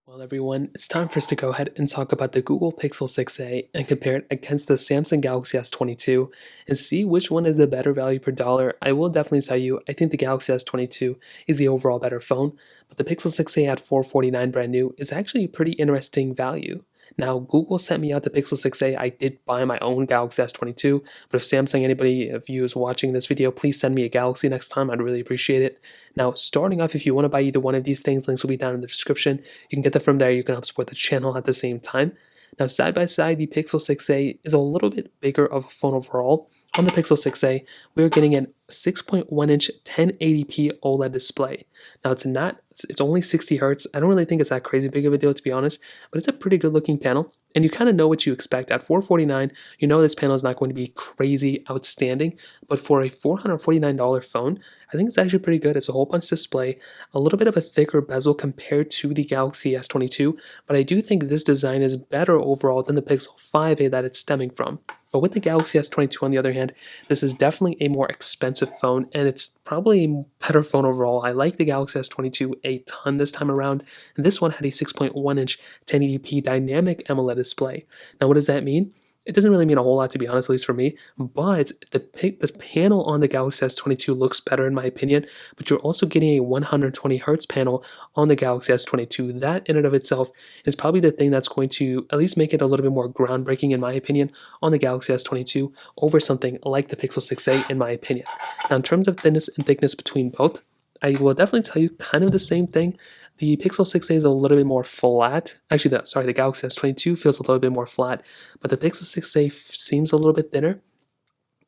Well, everyone, it's time for us to go ahead and talk about the Google Pixel 6a and compare it against the Samsung Galaxy S22 and see which one is the better value per dollar. I will definitely tell you, I think the Galaxy S22 is the overall better phone, but the Pixel 6a at $449 brand new is actually a pretty interesting value. Now, Google sent me out the Pixel 6a. I did buy my own Galaxy S22, but if Samsung, anybody of you is watching this video, please send me a Galaxy next time. I'd really appreciate it. Now, starting off, if you want to buy either one of these things, links will be down in the description. You can get that from there. You can help support the channel at the same time. Now, side by side, the Pixel 6a is a little bit bigger of a phone overall. On the Pixel 6a, we're getting a 6.1-inch 1080p OLED display. Now, it's only 60 hertz. I don't really think it's that crazy big of a deal, to be honest, but it's a pretty good looking panel. And you kind of know what you expect. At $449, you know this panel is not going to be crazy outstanding, but for a $449 phone, I think it's actually pretty good. It's a hole punch display, a little bit of a thicker bezel compared to the Galaxy S22, but I do think this design is better overall than the Pixel 5a that it's stemming from. But with the Galaxy S22, on the other hand, this is definitely a more expensive phone, and it's probably a better phone overall. I like the Galaxy S22 a ton this time around, and this one had a 6.1-inch 1080p dynamic AMOLED display. Now, what does that mean? It doesn't really mean a whole lot, to be honest, at least for me, but the panel on the Galaxy S22 looks better in my opinion, but you're also getting a 120 hertz panel on the Galaxy S22. That in and of itself is probably the thing that's going to at least make it a little bit more groundbreaking, in my opinion, on the Galaxy S22 over something like the Pixel 6a, in my opinion. Now, in terms of thinness and thickness between both, I will definitely tell you kind of the same thing. The Pixel 6a is a little bit more flat. Actually, the Galaxy S22 feels a little bit more flat, but the Pixel 6a seems a little bit thinner.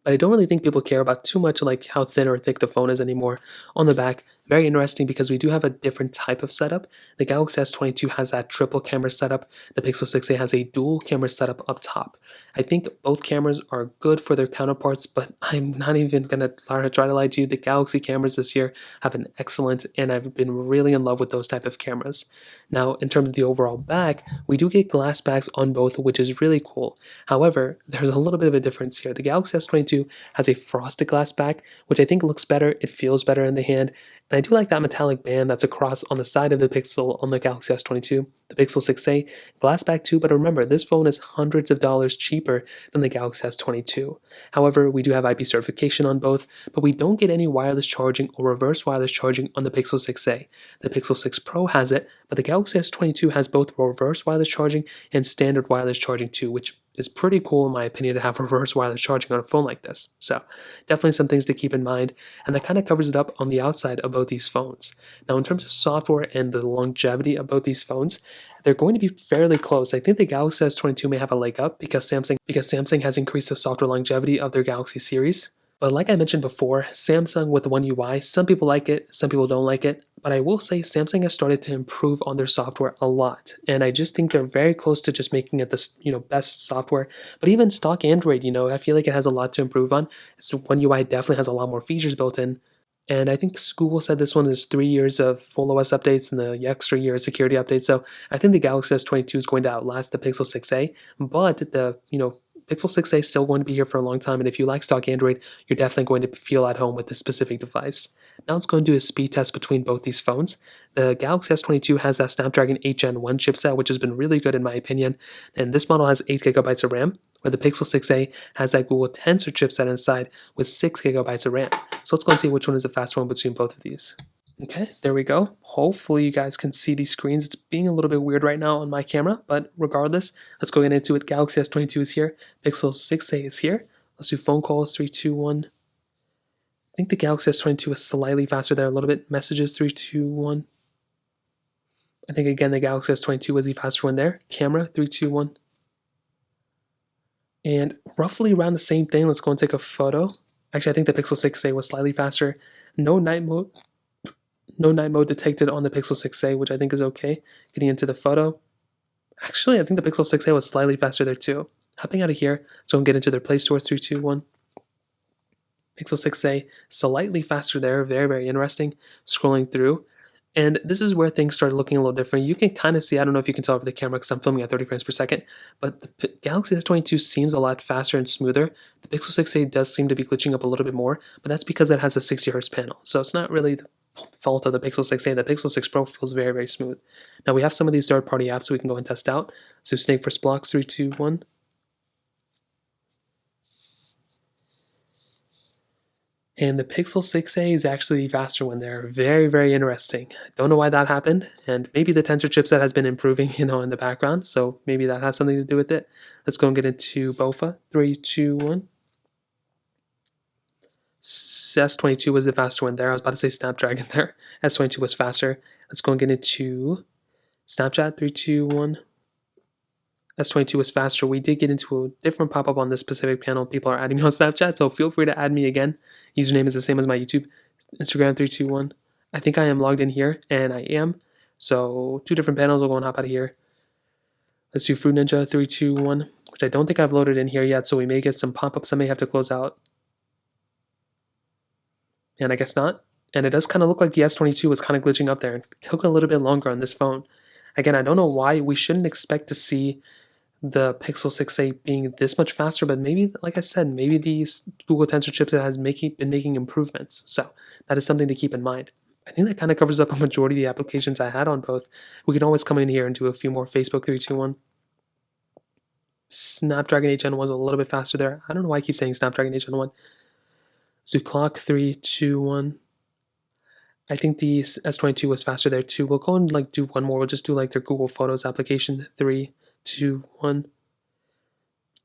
But I don't really think people care about too much like how thin or thick the phone is anymore. On the back, very interesting because we do have a different type of setup. The Galaxy S22 has that triple camera setup. The Pixel 6a has a dual camera setup up top. I think both cameras are good for their counterparts, but I'm not even going to try to lie to you. The Galaxy cameras this year have been excellent, and I've been really in love with those type of cameras. Now, in terms of the overall back, we do get glass backs on both, which is really cool. However, there's a little bit of a difference here. The Galaxy S22 has a frosted glass back, which I think looks better. It feels better in the hand. And I do like that metallic band that's across on the side of the Pixel on the Galaxy S22. The Pixel 6a, glass back too, but remember, this phone is hundreds of dollars cheaper than the Galaxy S22. However, we do have IP certification on both, but we don't get any wireless charging or reverse wireless charging on the Pixel 6a. The Pixel 6 Pro has it, but the Galaxy S22 has both reverse wireless charging and standard wireless charging too, which is pretty cool in my opinion to have reverse wireless charging on a phone like this. So definitely some things to keep in mind, and that kind of covers it up on the outside of both these phones. Now, in terms of software and the longevity of both these phones, they're going to be fairly close. I think the Galaxy S22 may have a leg up because Samsung has increased the software longevity of their Galaxy series. But like I mentioned before, Samsung with One UI, some people like it, some people don't like it. But I will say Samsung has started to improve on their software a lot. And I just think they're very close to just making it the best software. But even stock Android, I feel like it has a lot to improve on. So One UI definitely has a lot more features built in. And I think Google said this one is 3 years of full OS updates and the extra year of security updates. So I think the Galaxy S22 is going to outlast the Pixel 6a. But the Pixel 6a is still going to be here for a long time, and if you like stock Android, you're definitely going to feel at home with this specific device. Now let's go and do a speed test between both these phones. The Galaxy S22 has that Snapdragon 8 Gen 1 chipset, which has been really good in my opinion, and this model has 8 gigabytes of RAM, where the Pixel 6a has that Google Tensor chipset inside with 6 gigabytes of RAM. So let's go and see which one is the faster one between both of these. Okay, there we go. Hopefully you guys can see these screens. It's being a little bit weird right now on my camera, but regardless, let's go get into it. Galaxy S22 is here. Pixel 6a is here. Let's do phone calls, 3, 2, 1. I think the Galaxy S22 is slightly faster there a little bit. Messages, 3, 2, 1. I think again the Galaxy S22 was the faster one there. Camera, 3, 2, 1. And roughly around the same thing, let's go and take a photo. Actually, I think the Pixel 6a was slightly faster. No night mode detected on the Pixel 6a, which I think is okay. Getting into the photo. Actually, I think the Pixel 6a was slightly faster there too. Hopping out of here, so I'm get into their Play Store, 3, 2, 1. Pixel 6a, slightly faster there, very, very interesting. Scrolling through. And this is where things start looking a little different. You can kind of see, I don't know if you can tell over the camera because I'm filming at 30 frames per second, but the Galaxy S22 seems a lot faster and smoother. The Pixel 6a does seem to be glitching up a little bit more, but that's because it has a 60 hertz panel. So it's not really the fault of the Pixel 6a. The Pixel 6 Pro feels very, very smooth. Now we have some of these third-party apps we can go and test out. So Snake First Blocks, 3, 2, 1. And the Pixel 6a is actually the faster one there. Very, very interesting. Don't know why that happened, and maybe the Tensor chipset has been improving, in the background, so maybe that has something to do with it. Let's go and get into BOFA. 3, 2, 1. S22 was the faster one there. I was about to say Snapdragon there. S22 was faster. Let's go and get into Snapchat. 3, 2, 1. S22 was faster. We did get into a different pop-up on this specific panel. People are adding me on Snapchat, so feel free to add me again. Username is the same as my YouTube. Instagram 321. I think I am logged in here, and I am. So 2 different panels. We'll go and hop out of here. Let's do Fruit Ninja 321, which I don't think I've loaded in here yet, so we may get some pop-ups I may have to close out. And I guess not. And it does kind of look like the S22 was kind of glitching up there. It took a little bit longer on this phone. Again, I don't know why. We shouldn't expect to see the Pixel 6a being this much faster, but maybe, like I said, maybe these Google Tensor chipset has been making improvements. So that is something to keep in mind. I think that kind of covers up a majority of the applications I had on both. We can always come in here and do a few more. Facebook 321. Snapdragon 8 Gen 1 was a little bit faster there. I don't know why I keep saying Snapdragon 8 Gen 1. Zoo Clock 321. I think the S22 was faster there too. We'll go and do one more. We'll just do their Google Photos application. 3, 2, 1.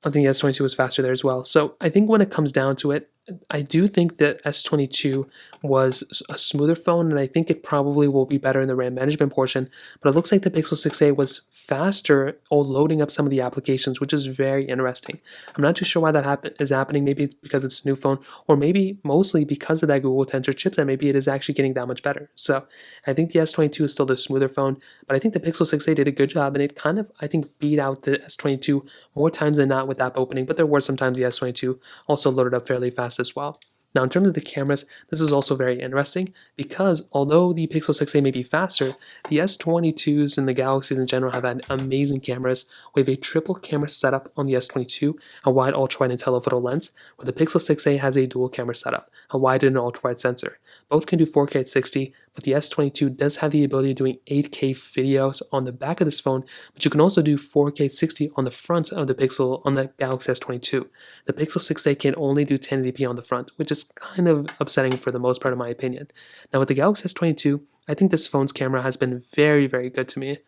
I think the S22 was faster there as well. So I think when it comes down to it, I do think that S22 was a smoother phone, and I think it probably will be better in the RAM management portion, but it looks like the Pixel 6a was faster loading up some of the applications, which is very interesting. I'm not too sure why that is happening. Maybe it's because it's a new phone, or maybe mostly because of that Google Tensor chipset. Maybe it is actually getting that much better. So I think the S22 is still the smoother phone, but I think the Pixel 6a did a good job, and it kind of, I think, beat out the S22 more times than not with app opening, but there were some times the S22 also loaded up fairly fast as well. Now, in terms of the cameras, this is also very interesting because although the Pixel 6a may be faster, the S22s and the Galaxies in general have had amazing cameras. We have a triple camera setup on the S22, a wide, ultra-wide, and telephoto lens, where the Pixel 6a has a dual camera setup, a wide and an ultra-wide sensor. Both can do 4K at 60, but the S22 does have the ability of doing 8K videos on the back of this phone, but you can also do 4K 60 on the front of the Galaxy S22. The Pixel 6a can only do 1080p on the front, which is kind of upsetting for the most part in my opinion. Now with the Galaxy S22, I think this phone's camera has been very, very good to me.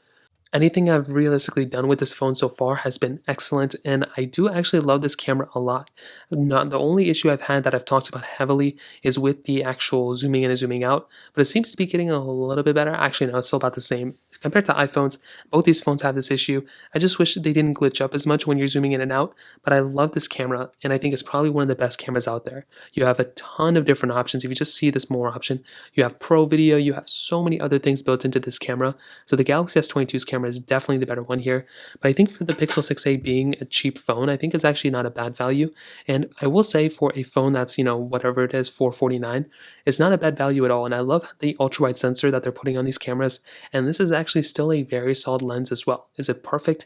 Anything I've realistically done with this phone so far has been excellent, and I do actually love this camera a lot. Not the only issue I've had that I've talked about heavily is with the actual zooming in and zooming out, but it seems to be getting a little bit better. Actually, no, it's still about the same. Compared to iPhones, both these phones have this issue. I just wish they didn't glitch up as much when you're zooming in and out, but I love this camera, and I think it's probably one of the best cameras out there. You have a ton of different options. If you just see this more option, you have Pro Video, you have so many other things built into this camera. So the Galaxy S22's camera is definitely the better one here, but I think for the Pixel 6a being a cheap phone, I think it's actually not a bad value. And I will say for a phone that's, whatever it is, $449, it's not a bad value at all. And I love the ultra-wide sensor that they're putting on these cameras, and this is actually still a very solid lens as well. Is it perfect?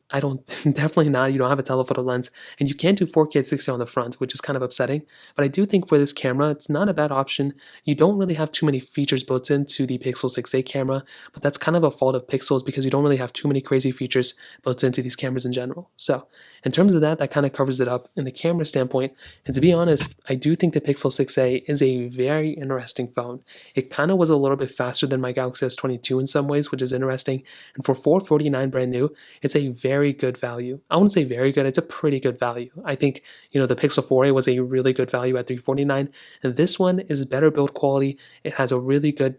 I don't, definitely not. You don't have a telephoto lens, and you can't do 4K at 60 on the front, which is kind of upsetting. But I do think for this camera, it's not a bad option. You don't really have too many features built into the Pixel 6a camera, but that's kind of a fault of Pixels because you don't really have too many crazy features built into these cameras in general. So in terms of that kind of covers it up in the camera standpoint. And to be honest, I do think the Pixel 6a is a very interesting phone. It kind of was a little bit faster than my Galaxy S22 in some ways, which is interesting. And for $449 brand new, it's a very good value. I wouldn't say very good, it's a pretty good value. I think, the Pixel 4a was a really good value at $349, and this one is better build quality. It has a really good,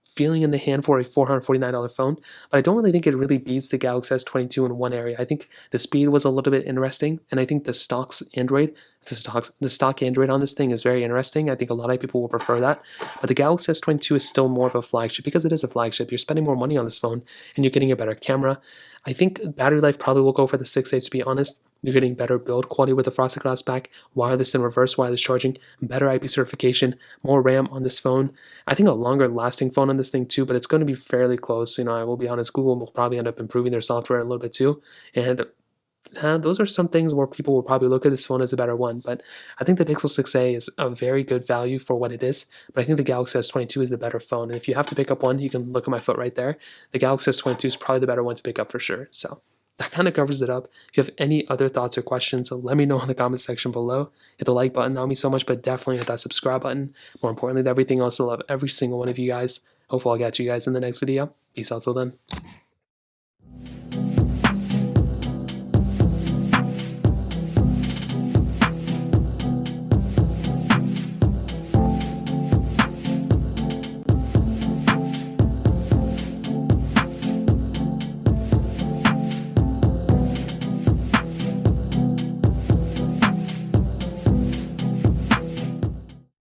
feeling in the hand for a $449 phone, but I don't really think it really beats the Galaxy S22 in one area. I think the speed was a little bit interesting, and I think the stock Android on this thing is very interesting. I think a lot of people will prefer that, but the Galaxy S22 is still more of a flagship because it is a flagship. You're spending more money on this phone, and you're getting a better camera. I think battery life probably will go for the 6a, to be honest. You're getting better build quality with the frosted glass back, wireless and reverse wireless charging, better IP certification, more RAM on this phone. I think a longer lasting phone on this thing too, but it's going to be fairly close. I will be honest, Google will probably end up improving their software a little bit too. And those are some things where people will probably look at this phone as a better one. But I think the Pixel 6a is a very good value for what it is. But I think the Galaxy S22 is the better phone. And if you have to pick up one, you can look at my foot right there. The Galaxy S22 is probably the better one to pick up for sure. So that kind of covers it up. If you have any other thoughts or questions, let me know in the comment section below. Hit the like button, that would mean so much, but definitely hit that subscribe button. More importantly than everything else, I love every single one of you guys. Hopefully I'll catch you guys in the next video. Peace out till then.